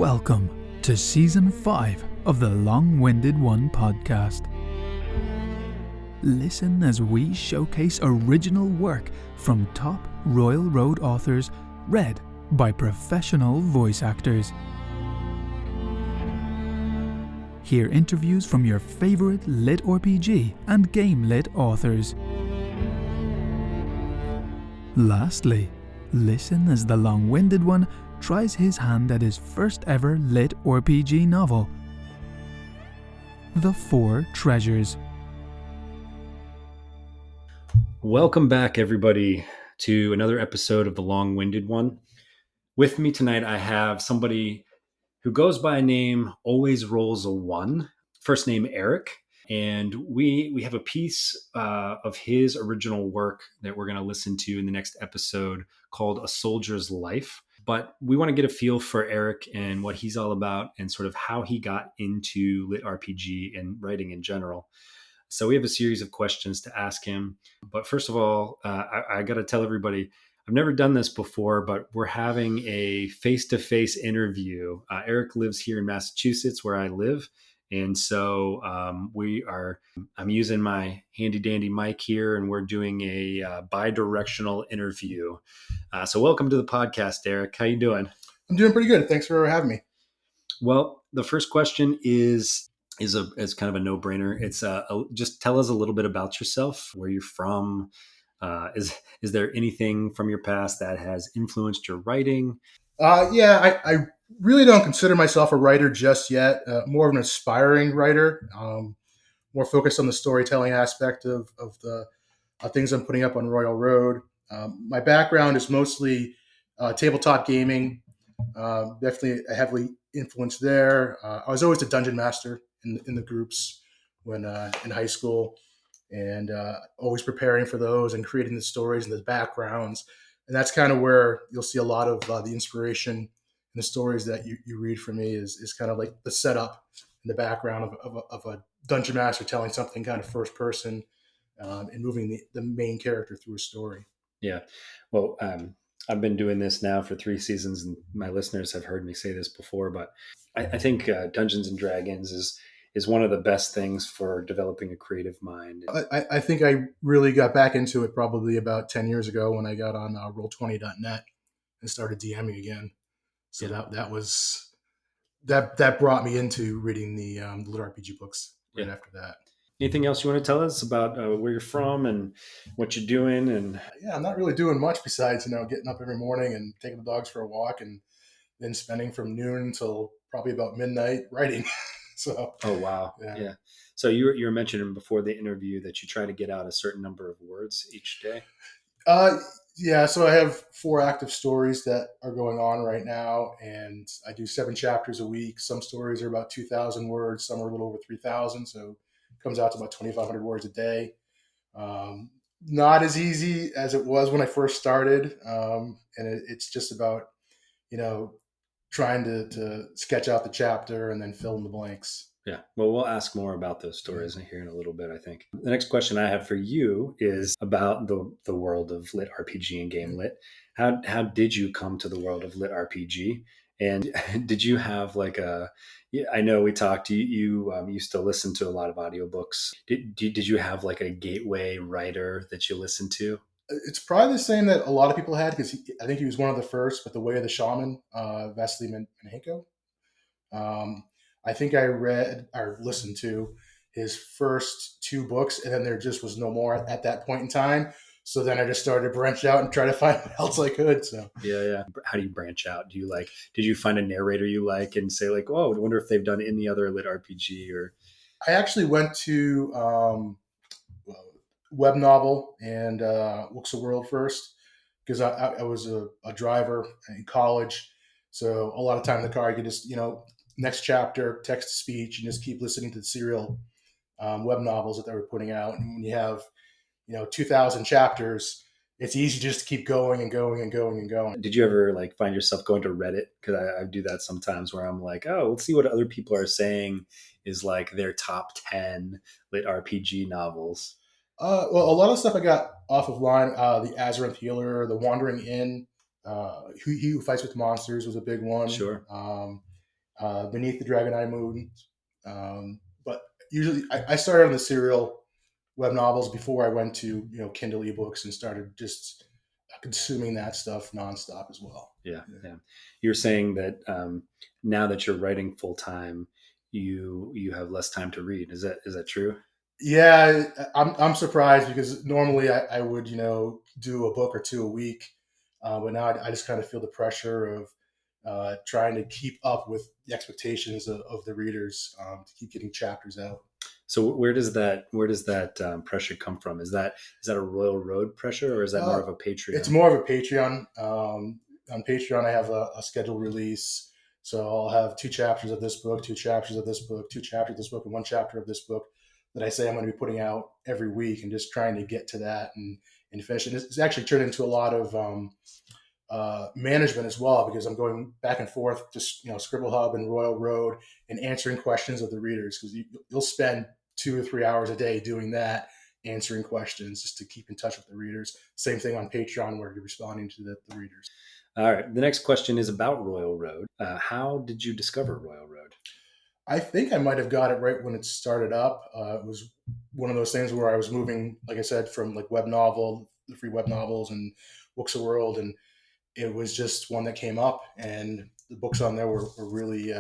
Welcome to Season 5 of the Long-Winded One podcast. Listen as we showcase original work from top Royal Road authors read by professional voice actors. Hear interviews from your favourite lit RPG and game lit authors. Lastly, listen as the Long-Winded One tries his hand at his first ever lit RPG novel, The Four Treasures. Welcome back, everybody, to another episode of The Long-Winded One. With me tonight, I have somebody who goes by a name Alwaysrollsaone, first name Erick, and we have a piece of his original work that we're going to listen to in the next episode called A Soldier's Life. But we want to get a feel for Erick and what he's all about and sort of how he got into lit RPG and writing in general. So we have a series of questions to ask him. But first of all, I got to tell everybody, I've never done this before, but we're having a face-to-face interview. Erick lives here in Massachusetts where I live. And so I'm using my handy dandy mic here and we're doing a bi-directional interview. So welcome to the podcast, Erick. How you doing? I'm doing pretty good. Thanks for having me. Well, the first question is kind of a no-brainer. It's just tell us a little bit about yourself, where you're from. Is there anything from your past that has influenced your writing? I really don't consider myself a writer just yet. More of an aspiring writer, more focused on the storytelling aspect of the things I'm putting up on Royal Road. My background is mostly tabletop gaming, definitely heavily influenced there. I was always the dungeon master in the groups when in high school, and always preparing for those and creating the stories and the backgrounds. And that's kind of where you'll see a lot of the inspiration in the stories that you read from me is kind of like the setup in the background of a dungeon master telling something kind of first person and moving the main character through a story. Yeah. Well, I've been doing this now for 3 seasons, and my listeners have heard me say this before, but I think Dungeons and Dragons is one of the best things for developing a creative mind. I think I really got back into it probably about 10 years ago when I got on Roll20.net and started DMing again. So that brought me into reading the lit RPG books after that. Anything else you want to tell us about where you're from and what you're doing? And I'm not really doing much besides getting up every morning and taking the dogs for a walk and then spending from noon until probably about midnight writing. So. Oh wow, yeah. So you were mentioning before the interview that you try to get out a certain number of words each day. So I have 4 active stories that are going on right now, and I do 7 chapters a week. Some stories are about 2,000 words, some are a little over 3,000, so it comes out to about 2,500 words a day. Not as easy as it was when I first started, and it's just about trying to sketch out the chapter and then fill in the blanks. Yeah. Well, we'll ask more about those stories here in a little bit, I think. The next question I have for you is about the world of lit RPG and game lit. How did you come to the world of lit RPG? And did you have I know we talked, you used to listen to a lot of audiobooks. Did you have like a gateway writer that you listened to? It's probably the same that a lot of people had, because I think he was one of the first, but The Way of the Shaman, Vasily Manhenko. I think I read or listened to his first 2 books, and then there just was no more at that point in time. So then I just started to branch out and try to find what else I could. So yeah. How do you branch out? Did you find a narrator you like and say like, oh, I wonder if they've done any other lit RPG? Or I actually went to web novel and Books of World first, because I was a driver in college. So a lot of time in the car, I could just, next chapter, text to speech, and just keep listening to the serial web novels that they were putting out. And when you have, 2,000 chapters, it's easy just to keep going and going and going and going. Did you ever find yourself going to Reddit? Because I do that sometimes where I'm like, oh, let's see what other people are saying is like their top 10 lit RPG novels. Well, a lot of stuff I got off of line. The Azeroth Healer, The Wandering Inn, He Who Fights with Monsters was a big one. Sure. Beneath the Dragon Eye Moon. But usually I started on the serial web novels before I went to Kindle ebooks and started just consuming that stuff nonstop as well. Yeah. You're saying that now that you're writing full time, you have less time to read. Is that true? Yeah, I'm surprised because normally I would do a book or two a week, but now I just kind of feel the pressure of trying to keep up with the expectations of the readers, to keep getting chapters out. So where does that pressure come from? Is that a Royal Road pressure, or is that more of a Patreon? It's more of a Patreon. On Patreon, I have a scheduled release, so I'll have 2 chapters of this book, 2 chapters of this book, 2 chapters of this book, and 1 chapter of this book that I say I'm going to be putting out every week, and just trying to get to that and finish it. It's actually turned into a lot of management as well, because I'm going back and forth, just Scribble Hub and Royal Road, and answering questions of the readers, because you'll spend 2 or 3 hours a day doing that, answering questions just to keep in touch with the readers. Same thing on Patreon, where you're responding to the readers. All right. The next question is about Royal Road. How did you discover Royal Road? I think I might have got it right when it started up. It was one of those things where I was moving, like I said, from like the free web novels and Books of World, and it was just one that came up, and the books on there were really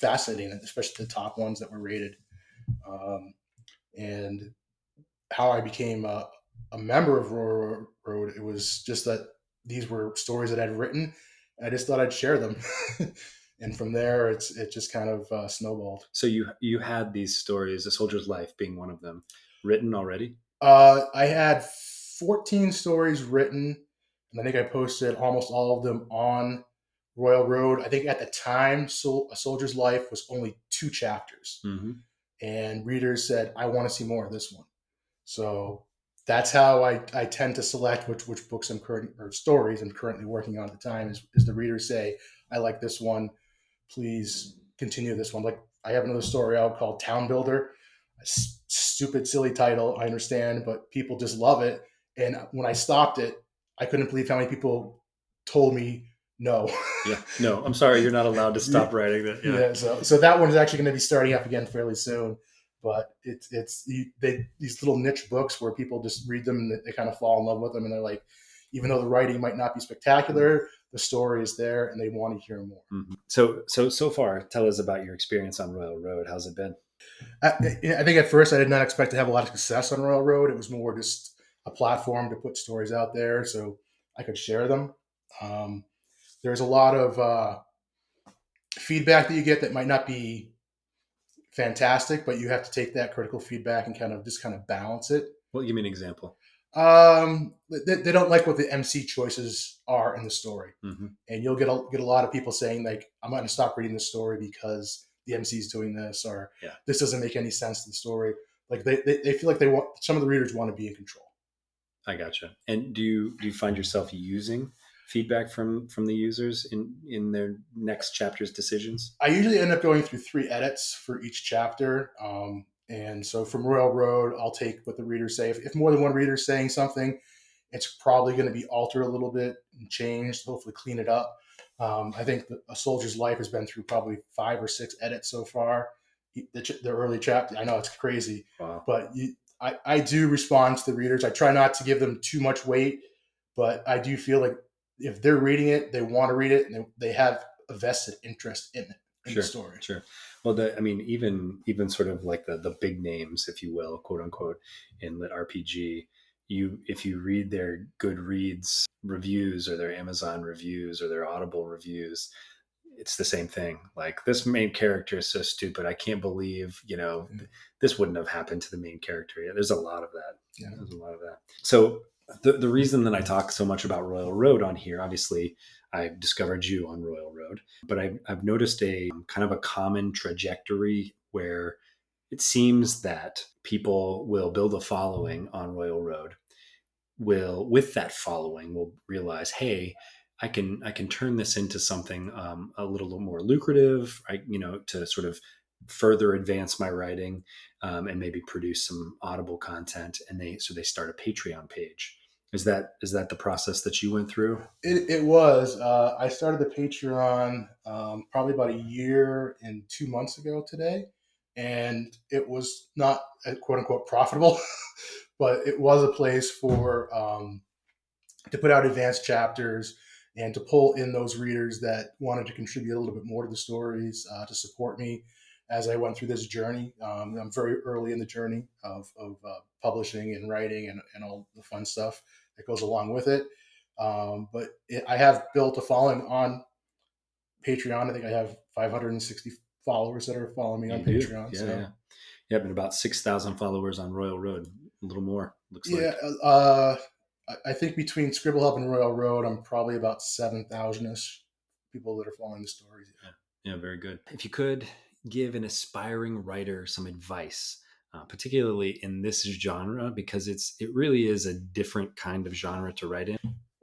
fascinating, especially the top ones that were rated. And how I became a member of Royal Road, it was just that these were stories that I'd written. I just thought I'd share them. And from there, it just kind of snowballed. So you had these stories, A Soldier's Life being one of them, written already? I had 14 stories written, and I think I posted almost all of them on Royal Road. I think at the time, A Soldier's Life was only 2 chapters. Mm-hmm. And readers said, I want to see more of this one. So that's how I tend to select which books or stories I'm currently working on at the time, is the readers say, I like this one, please continue this one. Like, I have another story out called Town Builder. Stupid, silly title, I understand, but people just love it. And when I stopped it, I couldn't believe how many people told me no. Yeah, no, I'm sorry, you're not allowed to stop writing that. Yeah. So that one is actually going to be starting up again fairly soon. But these little niche books where people just read them and they kind of fall in love with them, and they're like, even though the writing might not be spectacular, the story is there and they want to hear more. Mm-hmm. So far, tell us about your experience on Royal Road. How's it been? I think at first I did not expect to have a lot of success on Royal Road. It was more just a platform to put stories out there so I could share them. There's a lot of feedback that you get that might not be fantastic, but you have to take that critical feedback and kind of balance it. Well, give me an example. They don't like what the MC choices are in the story. Mm-hmm. And you'll get a lot of people saying, like, I'm going to stop reading this story because the MC is doing this, or this doesn't make any sense to the story. Like they feel like some of the readers want to be in control. I gotcha. And do you find yourself using feedback from the users in their next chapter's decisions? I usually end up going through 3 edits for each chapter. And so from Royal Road, I'll take what the readers say. If more than one reader is saying something, it's probably going to be altered a little bit and changed, hopefully clean it up. I think A Soldier's Life has been through probably 5 or 6 edits so far. The early chapter, I know it's crazy, wow. But I do respond to the readers. I try not to give them too much weight, but I do feel like if they're reading it, they want to read it, and they have a vested interest in it, in the story. Sure. Well, even sort of like the big names, if you will, quote unquote, in lit RPG, if you read their Goodreads reviews or their Amazon reviews or their Audible reviews, it's the same thing. Like, this main character is so stupid, I can't believe this wouldn't have happened to the main character. Yeah, there's a lot of that. Yeah, there's a lot of that. So the reason that I talk so much about Royal Road on here, obviously, I discovered you on Royal Road, but I've noticed a kind of a common trajectory where it seems that people will build a following on Royal Road. With that following, will realize, hey, I can turn this into something a little more lucrative, to sort of further advance my writing, and maybe produce some Audible content. And they start a Patreon page. Is that the process that you went through? It was. I started the Patreon probably about a year and 2 months ago today, and it was not quote unquote profitable, but it was a place for to put out advanced chapters and to pull in those readers that wanted to contribute a little bit more to the stories, to support me as I went through this journey. I'm very early in the journey of publishing and writing and all the fun stuff that goes along with it. I have built a following on Patreon. I think I have 560 followers that are following me on Patreon. Yeah. You have about 6,000 followers on Royal Road. A little more, looks like. Yeah, I think between Scribble Hub and Royal Road, I'm probably about 7,000-ish people that are following the stories. Yeah, very good. If you could give an aspiring writer some advice, particularly in this genre, because it really is a different kind of genre to write in.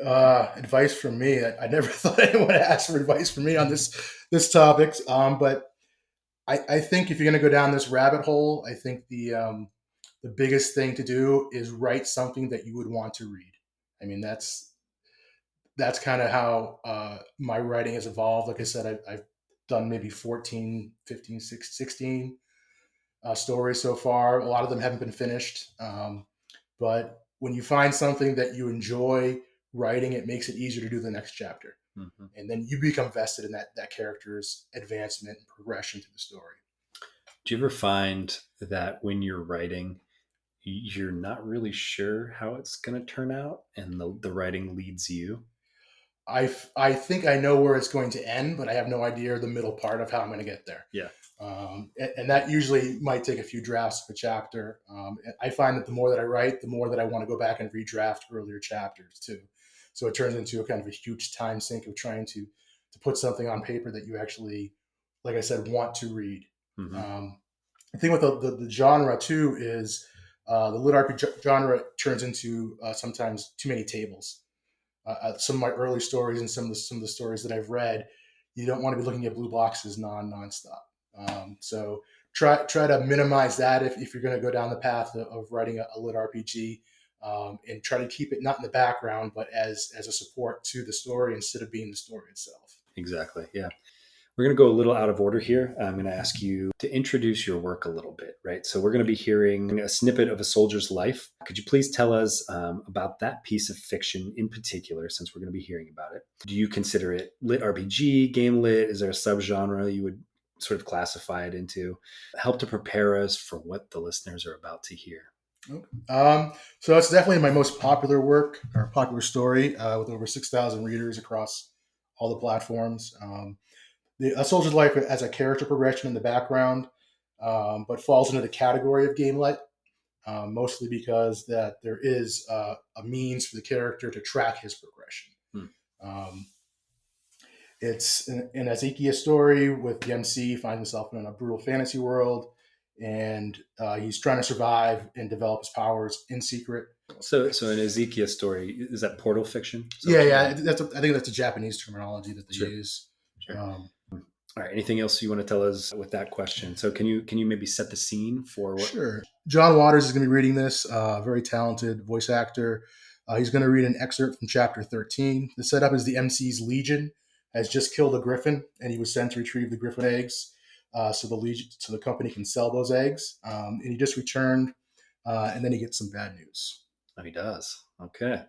Advice from me. I never thought anyone would ask for advice from me on this topic. But I think if you're going to go down this rabbit hole, I think the biggest thing to do is write something that you would want to read. I mean, that's kind of how my writing has evolved. Like I said, I've done maybe 14, 15, 16 stories so far. A lot of them haven't been finished. But when you find something that you enjoy writing, it makes it easier to do the next chapter. Mm-hmm. And then you become vested in that character's advancement and progression to the story. Do you ever find that when you're writing, you're not really sure how it's going to turn out and the writing leads you? I think I know where it's going to end, but I have no idea the middle part of how I'm going to get there. Yeah. And that usually might take a few drafts of a chapter. I find that the more that I write, the more that I want to go back and redraft earlier chapters too. So it turns into a kind of a huge time sink of trying to put something on paper that you actually, like I said, want to read. Mm-hmm. The thing with the genre too is the lit RPG genre turns into sometimes too many tables. Some of my early stories and some of the stories that I've read, you don't want to be looking at blue boxes nonstop. So try to minimize that if you're going to go down the path of writing a lit RPG, and try to keep it not in the background, but as a support to the story instead of being the story itself. Exactly. Yeah. We're going to go a little out of order here. I'm going to ask you to introduce your work a little bit, right? So we're going to be hearing a snippet of a soldier's life. Could you please tell us about that piece of fiction in particular, since we're going to be hearing about it? Do you consider it lit RPG, game lit? Is there a subgenre you would sort of classify it into? Help to prepare us for what the listeners are about to hear. Okay. So it's definitely my most popular work or popular story with over 6,000 readers across all the platforms. A soldier's life as a character progression in the background, but falls into the category of game lit, mostly because that there is a means for the character to track his progression. It's an Ezekiel story with the MC finds himself in a brutal fantasy world, and he's trying to survive and develop his powers in secret. So an Ezekiel story, is that portal fiction? Yeah. I think that's a Japanese terminology that they use. Sure. All right. Anything else you want to tell us with that question? So can you maybe set the scene for what? Sure. John Waters is going to be reading this. Very talented voice actor. He's going to read an excerpt from chapter 13. The setup is the MC's Legion has just killed a griffin, and he was sent to retrieve the griffin eggs, so the company can sell those eggs. And he just returned, and then he gets some bad news. Oh, he does. Okay.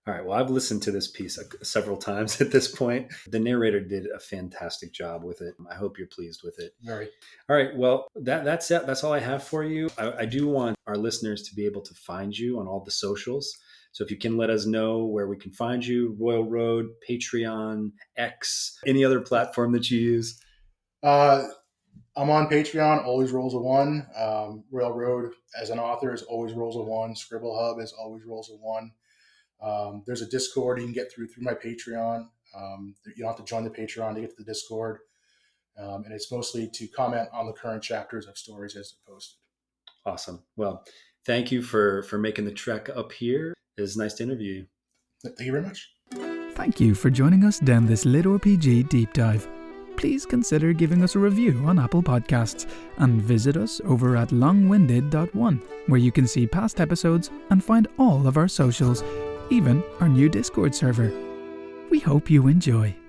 All right. Well, I've listened to this piece several times at this point. The narrator did a fantastic job with it. I hope you're pleased with it. Very. All right. Well, that's it. That's all I have for you. I do want our listeners to be able to find you on all the socials. So if you can let us know where we can find you, Royal Road, Patreon, X, any other platform that you use. I'm on Patreon, Alwaysrollsaone. Royal Road as an author is Alwaysrollsaone. Scribble Hub is Alwaysrollsaone. There's a Discord you can get through my Patreon. You don't have to join the Patreon to get to the Discord. And it's mostly to comment on the current chapters of stories as they're posted. Awesome. Well, thank you for making the trek up here. It was nice to interview you. Thank you very much. Thank you for joining us down this lit RPG deep dive. Please consider giving us a review on Apple Podcasts and visit us over at longwinded.one, where you can see past episodes and find all of our socials. even our new Discord server. We hope you enjoy.